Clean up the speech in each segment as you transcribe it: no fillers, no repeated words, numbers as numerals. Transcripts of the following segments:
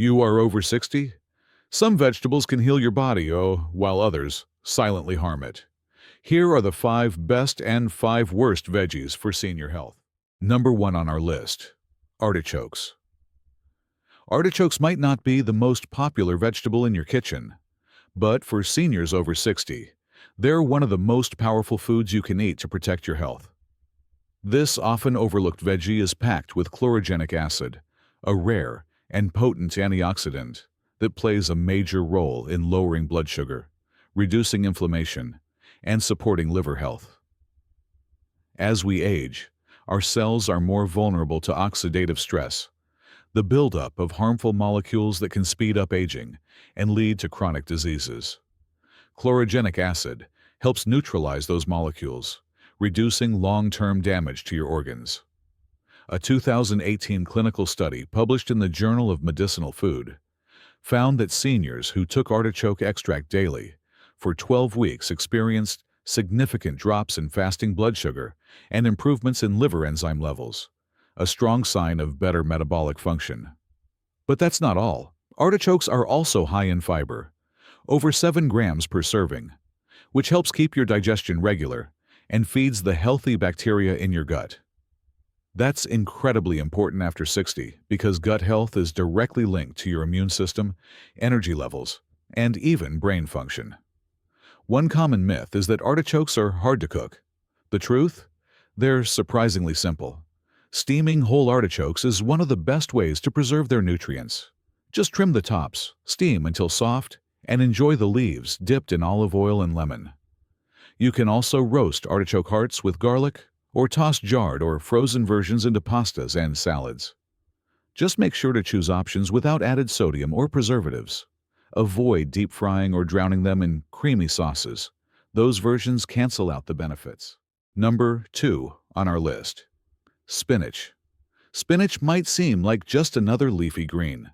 You are over 60? Some vegetables can heal your body, while others silently harm it. Here are the 5 best and 5 worst veggies for senior health. Number 1 on our list: artichokes. Artichokes might not be the most popular vegetable in your kitchen, but for seniors over 60, they're one of the most powerful foods you can eat to protect your health. This often overlooked veggie is packed with chlorogenic acid, a rare and potent antioxidant that plays a major role in lowering blood sugar, reducing inflammation, and supporting liver health. As we age, our cells are more vulnerable to oxidative stress, the buildup of harmful molecules that can speed up aging and lead to chronic diseases. Chlorogenic acid helps neutralize those molecules, reducing long-term damage to your organs. A 2018 clinical study published in the Journal of Medicinal Food found that seniors who took artichoke extract daily for 12 weeks experienced significant drops in fasting blood sugar and improvements in liver enzyme levels, a strong sign of better metabolic function. But that's not all. Artichokes are also high in fiber, over 7 grams per serving, which helps keep your digestion regular and feeds the healthy bacteria in your gut. That's incredibly important after 60 because gut health is directly linked to your immune system, energy levels, and even brain function. One common myth is that artichokes are hard to cook. The truth? They're surprisingly simple. Steaming whole artichokes is one of the best ways to preserve their nutrients. Just trim the tops, steam until soft, and enjoy the leaves dipped in olive oil and lemon. You can also roast artichoke hearts with garlic or toss jarred or frozen versions into pastas and salads. Just make sure to choose options without added sodium or preservatives. Avoid deep frying or drowning them in creamy sauces. Those versions cancel out the benefits. Number 2 on our list: spinach. Spinach might seem like just another leafy green,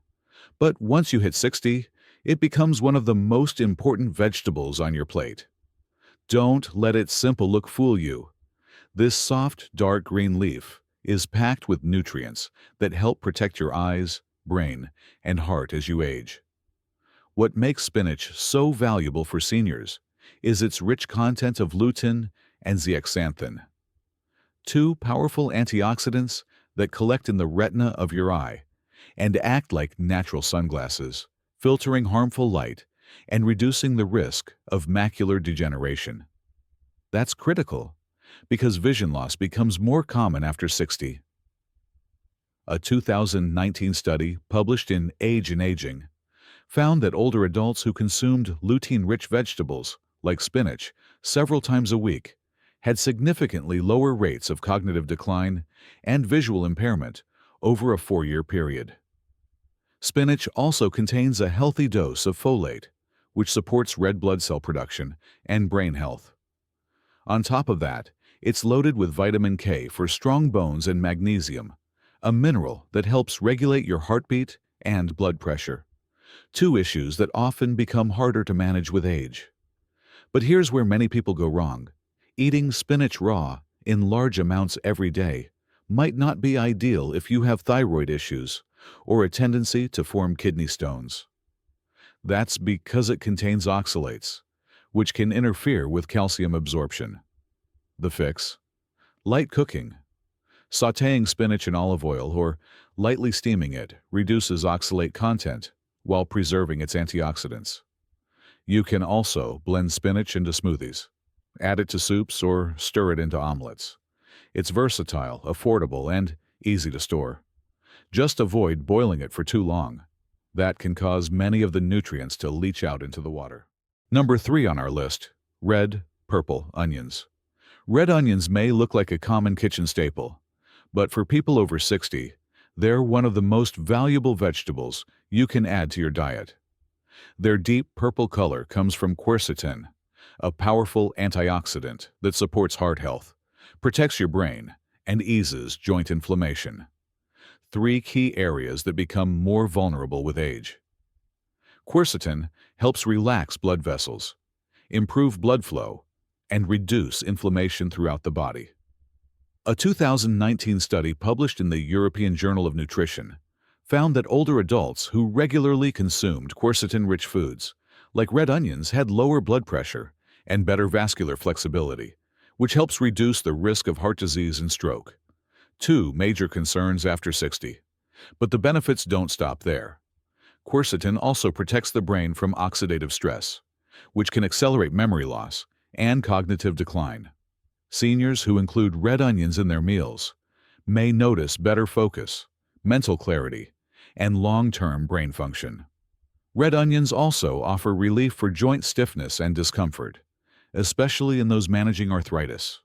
but once you hit 60, it becomes one of the most important vegetables on your plate. Don't let its simple look fool you. This soft, dark green leaf is packed with nutrients that help protect your eyes, brain, and heart as you age. What makes spinach so valuable for seniors is its rich content of lutein and zeaxanthin, 2 powerful antioxidants that collect in the retina of your eye and act like natural sunglasses, filtering harmful light and reducing the risk of macular degeneration. That's critical because vision loss becomes more common after 60. A 2019 study published in Age and Aging found that older adults who consumed lutein-rich vegetables, like spinach, several times a week had significantly lower rates of cognitive decline and visual impairment over a 4-year period. Spinach also contains a healthy dose of folate, which supports red blood cell production and brain health. On top of that, it's loaded with vitamin K for strong bones and magnesium, a mineral that helps regulate your heartbeat and blood pressure, 2 issues that often become harder to manage with age. But here's where many people go wrong. Eating spinach raw in large amounts every day might not be ideal if you have thyroid issues or a tendency to form kidney stones. That's because it contains oxalates, which can interfere with calcium absorption. The fix? Light cooking. Sautéing spinach in olive oil or lightly steaming it reduces oxalate content while preserving its antioxidants. You can also blend spinach into smoothies, add it to soups, or stir it into omelets. It's versatile, affordable, and easy to store. Just avoid boiling it for too long. That can cause many of the nutrients to leach out into the water. Number 3 on our list: red, purple onions. Red onions may look like a common kitchen staple, but for people over 60, they're one of the most valuable vegetables you can add to your diet. Their deep purple color comes from quercetin, a powerful antioxidant that supports heart health, protects your brain, and eases joint inflammation. 3 key areas that become more vulnerable with age. Quercetin helps relax blood vessels, improve blood flow, and reduce inflammation throughout the body. A 2019 study published in the European Journal of Nutrition found that older adults who regularly consumed quercetin-rich foods, like red onions, had lower blood pressure and better vascular flexibility, which helps reduce the risk of heart disease and stroke. Two major concerns after 60. But the benefits don't stop there. Quercetin also protects the brain from oxidative stress, which can accelerate memory loss and cognitive decline. Seniors who include red onions in their meals may notice better focus, mental clarity, and long-term brain function. Red onions also offer relief for joint stiffness and discomfort, especially in those managing arthritis.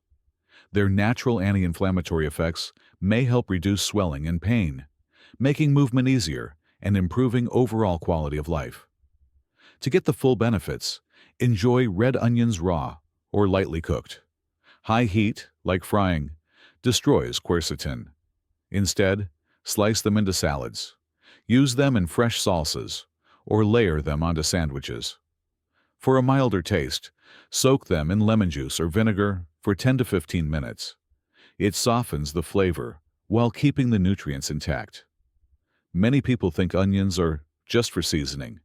Their natural anti-inflammatory effects may help reduce swelling and pain, making movement easier and improving overall quality of life. To get the full benefits, enjoy red onions raw or lightly cooked. High heat, like frying, destroys quercetin. Instead, slice them into salads. Use them in fresh salsas or layer them onto sandwiches. For a milder taste, soak them in lemon juice or vinegar for 10 to 15 minutes. It softens the flavor while keeping the nutrients intact. Many people think onions are just for seasoning,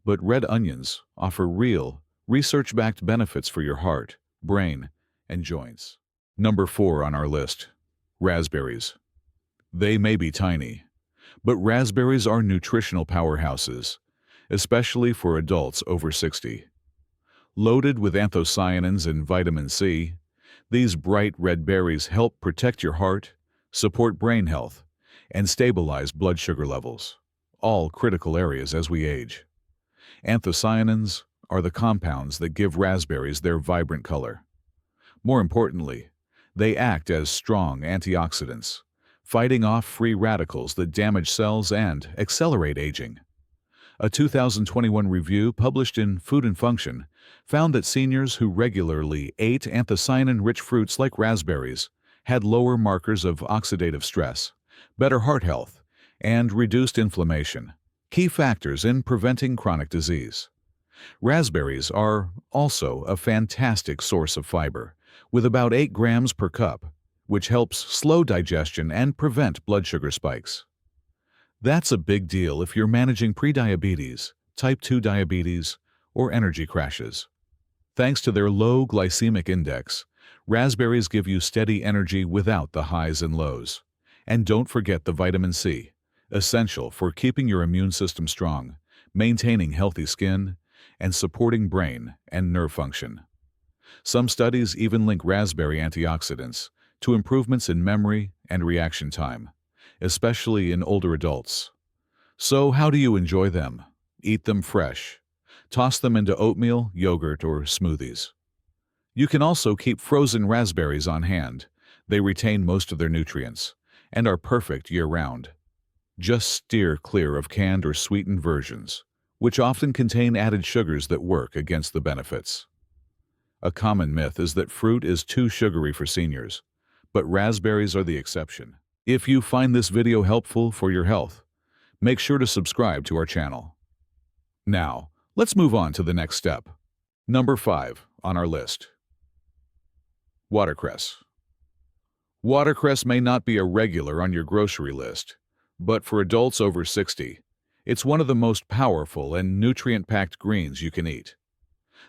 but red onions offer real, research-backed benefits for your heart, brain, and joints. Number 4 on our list, raspberries. They may be tiny, but raspberries are nutritional powerhouses, especially for adults over 60. Loaded with anthocyanins and vitamin C, these bright red berries help protect your heart, support brain health, and stabilize blood sugar levels, all critical areas as we age. Anthocyanins are the compounds that give raspberries their vibrant color. More importantly, they act as strong antioxidants, fighting off free radicals that damage cells and accelerate aging. A 2021 review published in Food and Function found that seniors who regularly ate anthocyanin-rich fruits like raspberries had lower markers of oxidative stress, better heart health, and reduced inflammation, key factors in preventing chronic disease. Raspberries are also a fantastic source of fiber, with about 8 grams per cup, which helps slow digestion and prevent blood sugar spikes. That's a big deal if you're managing prediabetes, type 2 diabetes, or energy crashes. Thanks to their low glycemic index, raspberries give you steady energy without the highs and lows. And don't forget the vitamin C, essential for keeping your immune system strong, maintaining healthy skin, and supporting brain and nerve function. Some studies even link raspberry antioxidants to improvements in memory and reaction time, especially in older adults. So how do you enjoy them? Eat them fresh. Toss them into oatmeal, yogurt, or smoothies. You can also keep frozen raspberries on hand. They retain most of their nutrients and are perfect year-round. Just steer clear of canned or sweetened versions, which often contain added sugars that work against the benefits. A common myth is that fruit is too sugary for seniors, but raspberries are the exception. If you find this video helpful for your health, make sure to subscribe to our channel. Now, let's move on to the next step. Number 5 on our list. Watercress. Watercress may not be a regular on your grocery list, but for adults over 60, it's one of the most powerful and nutrient-packed greens you can eat.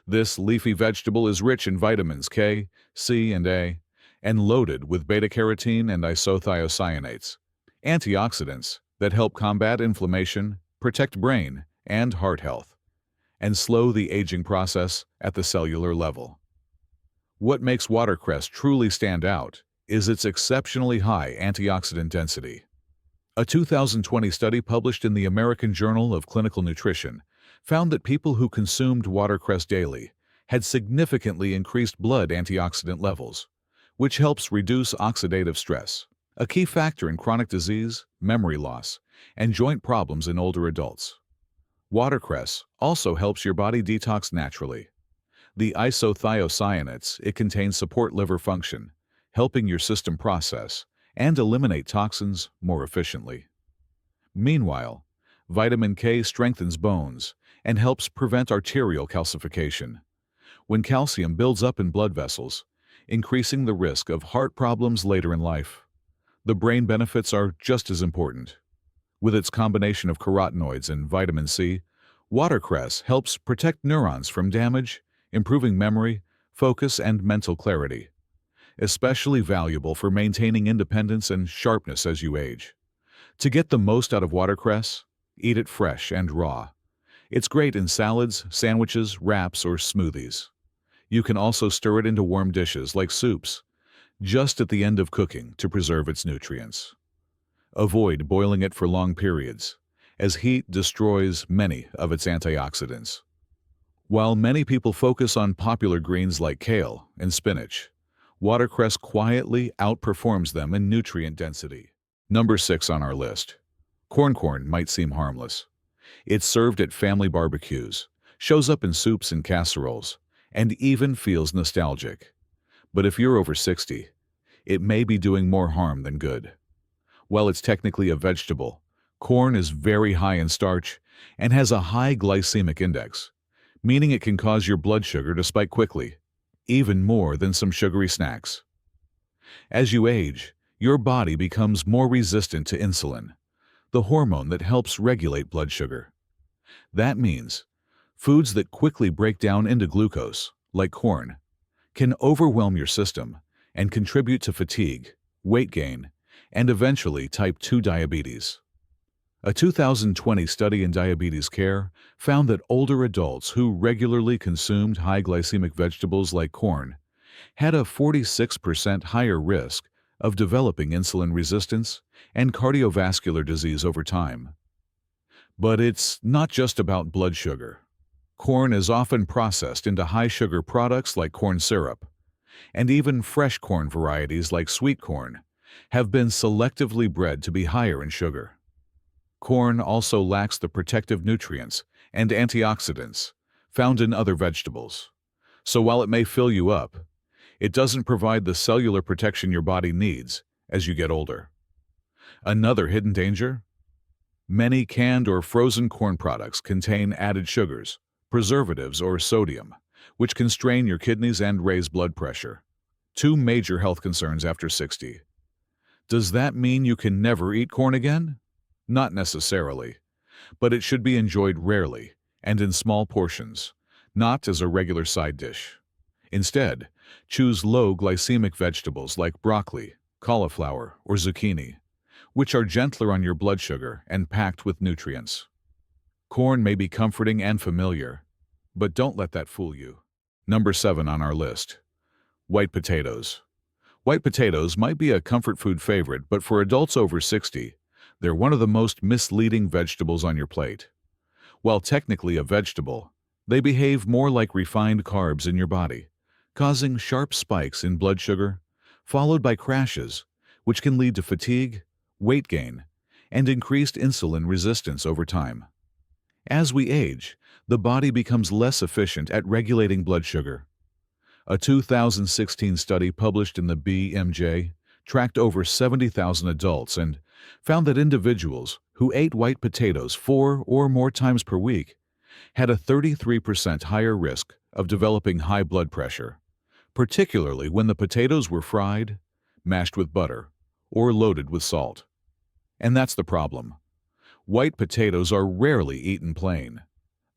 This leafy vegetable is rich in vitamins K, C, and A, and loaded with beta-carotene and isothiocyanates, antioxidants that help combat inflammation, protect brain and heart health, and slow the aging process at the cellular level. What makes watercress truly stand out is its exceptionally high antioxidant density. A 2020 study published in the American Journal of Clinical Nutrition found that people who consumed watercress daily had significantly increased blood antioxidant levels, which helps reduce oxidative stress, a key factor in chronic disease, memory loss, and joint problems in older adults. Watercress also helps your body detox naturally. The isothiocyanates it contains support liver function, helping your system process and eliminate toxins more efficiently. Meanwhile, vitamin K strengthens bones and helps prevent arterial calcification, when calcium builds up in blood vessels, increasing the risk of heart problems later in life. The brain benefits are just as important. With its combination of carotenoids and vitamin C, watercress helps protect neurons from damage, improving memory, focus, and mental clarity. Especially valuable for maintaining independence and sharpness as you age. To get the most out of watercress, eat it fresh and raw. It's great in salads, sandwiches, wraps, or smoothies. You can also stir it into warm dishes like soups, just at the end of cooking to preserve its nutrients. Avoid boiling it for long periods, as heat destroys many of its antioxidants. While many people focus on popular greens like kale and spinach, watercress quietly outperforms them in nutrient density. Number 6 on our list. Corn might seem harmless. It's served at family barbecues, shows up in soups and casseroles, and even feels nostalgic. But if you're over 60, it may be doing more harm than good. While it's technically a vegetable, corn is very high in starch and has a high glycemic index, meaning it can cause your blood sugar to spike quickly, even more than some sugary snacks. As you age, your body becomes more resistant to insulin, the hormone that helps regulate blood sugar. That means foods that quickly break down into glucose, like corn, can overwhelm your system and contribute to fatigue, weight gain, and eventually type 2 diabetes. A 2020 study in diabetes care found that older adults who regularly consumed high glycemic vegetables like corn had a 46% higher risk of developing insulin resistance and cardiovascular disease over time. But it's not just about blood sugar. Corn is often processed into high-sugar products like corn syrup, and even fresh corn varieties like sweet corn have been selectively bred to be higher in sugar. Corn also lacks the protective nutrients and antioxidants found in other vegetables. So while it may fill you up, it doesn't provide the cellular protection your body needs as you get older. Another hidden danger? Many canned or frozen corn products contain added sugars, preservatives, or sodium, which can strain your kidneys and raise blood pressure. 2 major health concerns after 60. Does that mean you can never eat corn again? Not necessarily, but it should be enjoyed rarely and in small portions, not as a regular side dish. Instead, choose low glycemic vegetables like broccoli, cauliflower, or zucchini, which are gentler on your blood sugar and packed with nutrients. Corn may be comforting and familiar, but don't let that fool you. Number 7 on our list. White potatoes. White potatoes might be a comfort food favorite, but for adults over 60, they're one of the most misleading vegetables on your plate. While technically a vegetable, they behave more like refined carbs in your body, causing sharp spikes in blood sugar, followed by crashes, which can lead to fatigue, weight gain, and increased insulin resistance over time. As we age, the body becomes less efficient at regulating blood sugar. A 2016 study published in the BMJ tracked over 70,000 adults and found that individuals who ate white potatoes 4 or more times per week had a 33% higher risk of developing high blood pressure, particularly when the potatoes were fried, mashed with butter, or loaded with salt. And that's the problem. White potatoes are rarely eaten plain.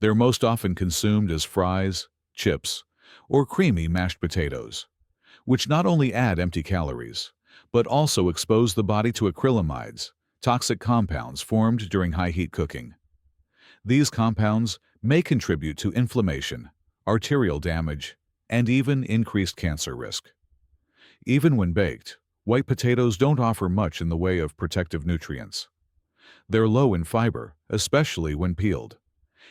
They're most often consumed as fries, chips, or creamy mashed potatoes, which not only add empty calories, but also expose the body to acrylamides, toxic compounds formed during high-heat cooking. These compounds may contribute to inflammation, arterial damage, and even increased cancer risk. Even when baked, white potatoes don't offer much in the way of protective nutrients. They're low in fiber, especially when peeled,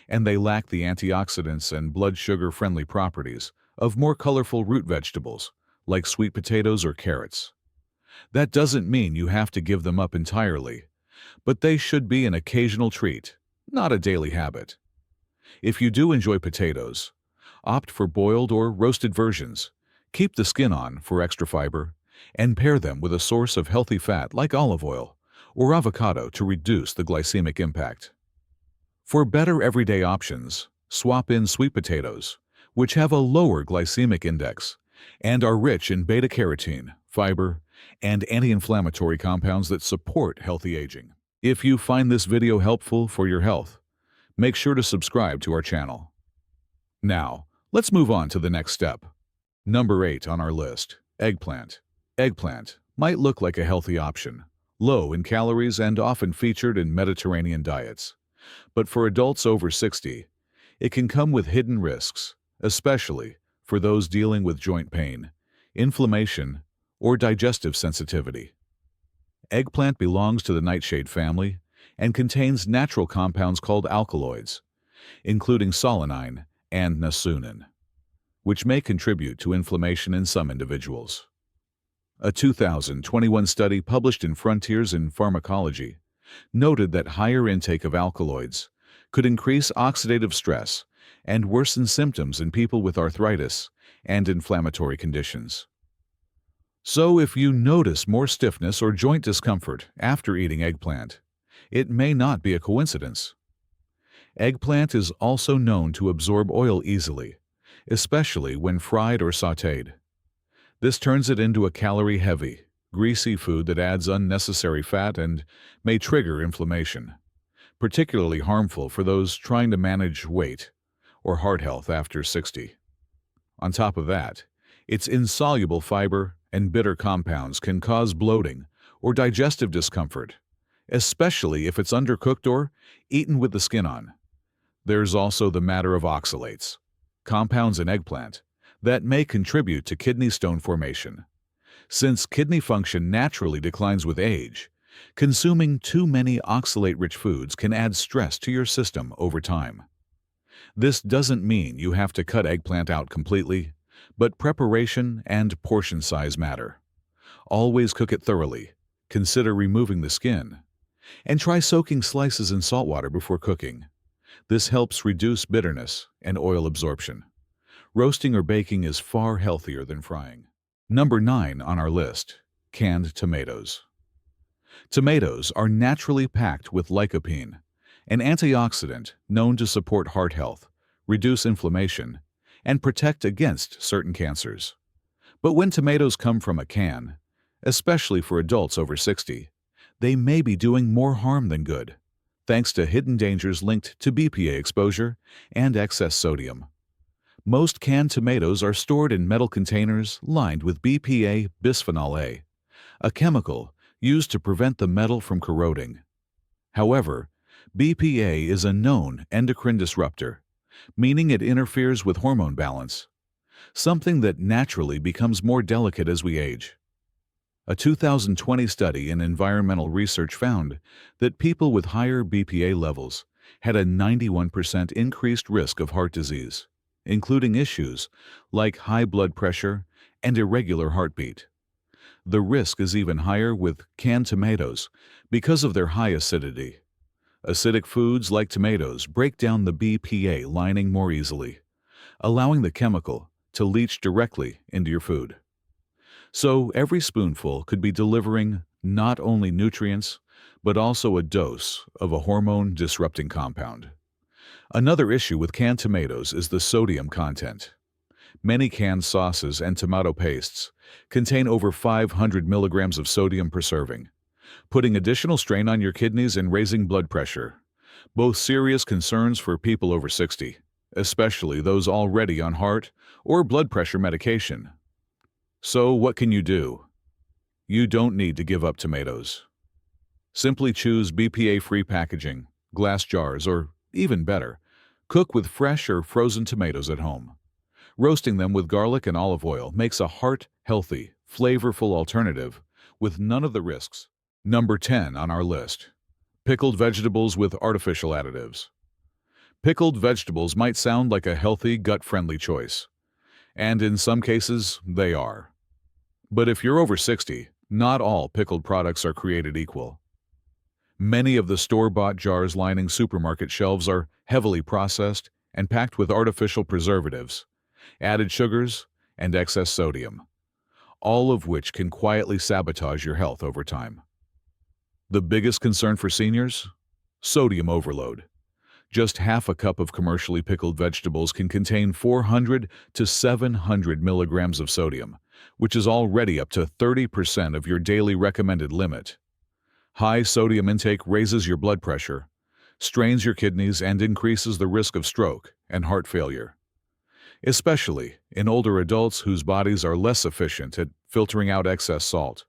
and they lack the antioxidants and blood sugar-friendly properties of more colorful root vegetables like sweet potatoes or carrots. That doesn't mean you have to give them up entirely, but they should be an occasional treat, not a daily habit. If you do enjoy potatoes, opt for boiled or roasted versions, keep the skin on for extra fiber, and pair them with a source of healthy fat like olive oil or avocado to reduce the glycemic impact. For better everyday options, swap in sweet potatoes, which have a lower glycemic index and are rich in beta-carotene, fiber, and anti-inflammatory compounds that support healthy aging. If you find this video helpful for your health, make sure to subscribe to our channel. Now, let's move on to the next step. Number 8 on our list, eggplant. Eggplant might look like a healthy option, low in calories and often featured in Mediterranean diets. But for adults over 60, it can come with hidden risks, especially for those dealing with joint pain, inflammation, or digestive sensitivity. Eggplant belongs to the nightshade family and contains natural compounds called alkaloids, including solanine and niacin, which may contribute to inflammation in some individuals. A 2021 study published in Frontiers in Pharmacology noted that higher intake of alkaloids could increase oxidative stress and worsen symptoms in people with arthritis and inflammatory conditions. So if you notice more stiffness or joint discomfort after eating eggplant, it may not be a coincidence. Eggplant is also known to absorb oil easily, especially when fried or sautéed. This turns it into a calorie-heavy, greasy food that adds unnecessary fat and may trigger inflammation, particularly harmful for those trying to manage weight or heart health after 60. On top of that, its insoluble fiber and bitter compounds can cause bloating or digestive discomfort, especially if it's undercooked or eaten with the skin on. There's also the matter of oxalates, compounds in eggplant, that may contribute to kidney stone formation. Since kidney function naturally declines with age, consuming too many oxalate-rich foods can add stress to your system over time. This doesn't mean you have to cut eggplant out completely, but preparation and portion size matter. Always cook it thoroughly, consider removing the skin, and try soaking slices in salt water before cooking. This helps reduce bitterness and oil absorption. Roasting or baking is far healthier than frying. Number 9 on our list, canned tomatoes. Tomatoes are naturally packed with lycopene, an antioxidant known to support heart health, reduce inflammation, and protect against certain cancers. But when tomatoes come from a can, especially for adults over 60, they may be doing more harm than good, thanks to hidden dangers linked to BPA exposure and excess sodium. Most canned tomatoes are stored in metal containers lined with BPA bisphenol A, a chemical used to prevent the metal from corroding. However, BPA is a known endocrine disruptor, meaning it interferes with hormone balance, something that naturally becomes more delicate as we age. A 2020 study in environmental research found that people with higher BPA levels had a 91% increased risk of heart disease, including issues like high blood pressure and irregular heartbeat. The risk is even higher with canned tomatoes because of their high acidity. Acidic foods like tomatoes break down the BPA lining more easily, allowing the chemical to leach directly into your food. So every spoonful could be delivering not only nutrients, but also a dose of a hormone-disrupting compound. Another issue with canned tomatoes is the sodium content. Many canned sauces and tomato pastes contain over 500 milligrams of sodium per serving, putting additional strain on your kidneys and raising blood pressure, both serious concerns for people over 60, especially those already on heart or blood pressure medication. So what can you do? You don't need to give up tomatoes. Simply choose BPA-free packaging, glass jars, or even better, cook with fresh or frozen tomatoes at home. Roasting them with garlic and olive oil makes a heart-healthy, flavorful alternative with none of the risks. Number 10 on our list, pickled vegetables with artificial additives. Pickled vegetables might sound like a healthy, gut-friendly choice, and in some cases, they are. But if you're over 60, not all pickled products are created equal. Many of the store-bought jars lining supermarket shelves are heavily processed and packed with artificial preservatives, added sugars, and excess sodium, all of which can quietly sabotage your health over time. The biggest concern for seniors? Sodium overload. Just half a cup of commercially pickled vegetables can contain 400 to 700 milligrams of sodium, which is already up to 30% of your daily recommended limit. High sodium intake raises your blood pressure, strains your kidneys, and increases the risk of stroke and heart failure, especially in older adults whose bodies are less efficient at filtering out excess salt.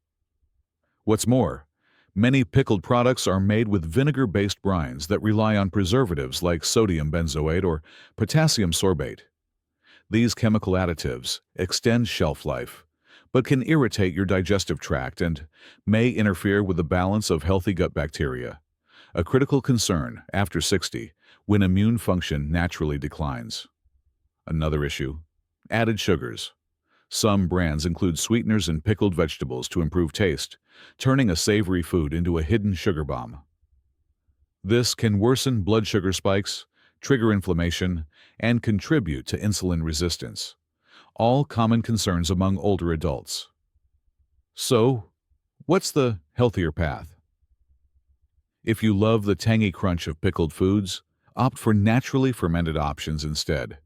What's more, many pickled products are made with vinegar-based brines that rely on preservatives like sodium benzoate or potassium sorbate. These chemical additives extend shelf life, but can irritate your digestive tract and may interfere with the balance of healthy gut bacteria, a critical concern after 60 when immune function naturally declines. Another issue: added sugars. Some brands include sweeteners in pickled vegetables to improve taste, turning a savory food into a hidden sugar bomb. This can worsen blood sugar spikes, trigger inflammation, and contribute to insulin resistance, all common concerns among older adults. So, what's the healthier path? If you love the tangy crunch of pickled foods, opt for naturally fermented options instead.